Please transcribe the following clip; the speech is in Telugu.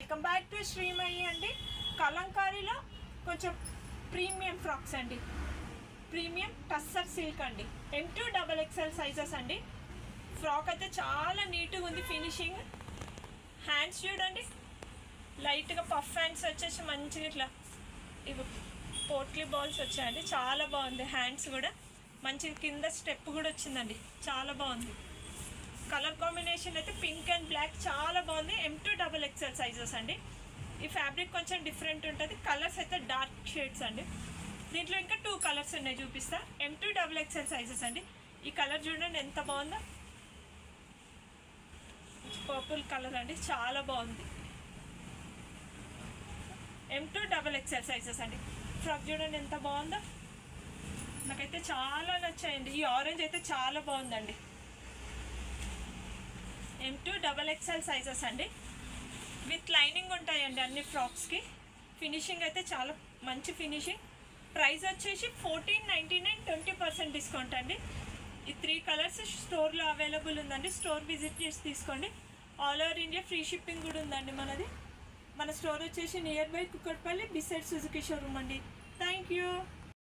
వెల్కమ్ బ్యాక్ టు శ్రీమయి అండి. కలంకారీలో కొంచెం ప్రీమియం ఫ్రాక్స్ అండి, ప్రీమియం టస్సర్ సిల్క్ అండి, M2 XXL సైజెస్ అండి. ఫ్రాక్ అయితే చాలా నీట్గా ఉంది, ఫినిషింగ్. హ్యాండ్స్ చూడండి, లైట్గా పఫ్ హ్యాండ్స్ వచ్చేసి మంచిగా ఇట్లా ఇవి పోట్లీ బాల్స్ వచ్చాయండి, చాలా బాగుంది. హ్యాండ్స్ కూడా మంచిగా కింద స్టెప్ కూడా వచ్చిందండి, చాలా బాగుంది. కలర్ కాంబినేషన్ అయితే పింక్ అండ్ బ్లాక్ చాలా బాగుంది. M2 XXL సైజెస్ అండి. ఈ ఫ్యాబ్రిక్ కొంచెం డిఫరెంట్ ఉంటుంది. కలర్స్ అయితే డార్క్ షేడ్స్ అండి. దీంట్లో ఇంకా 2 కలర్స్ ఉన్నాయి, చూపిస్తా. M2 XXL సైజెస్ అండి. ఈ కలర్ చూడండి ఎంత బాగుందో, పర్పుల్ కలర్ అండి, చాలా బాగుంది. M2 XXL సైజెస్ అండి. ఫ్రాక్ చూడండి ఎంత బాగుందో, నాకైతే చాలా నచ్చాయండి. ఈ ఆరెంజ్ అయితే చాలా బాగుందండి. M2 XXL సైజెస్ అండి. విత్ లైనింగ్ ఉంటాయండి అన్ని ఫ్రాక్స్కి. ఫినిషింగ్ అయితే చాలా మంచి ఫినిషింగ్. ప్రైస్ వచ్చేసి 1499, 20% డిస్కౌంట్ అండి. ఈ 3 కలర్స్ స్టోర్లో అవైలబుల్ ఉందండి. స్టోర్ విజిట్ చేసి తీసుకోండి. All over India free shipping కూడా ఉందండి మనది. మన స్టోర్ వచ్చేసి near by Kukatpally, beside Suzuki showroom అండి. Thank you.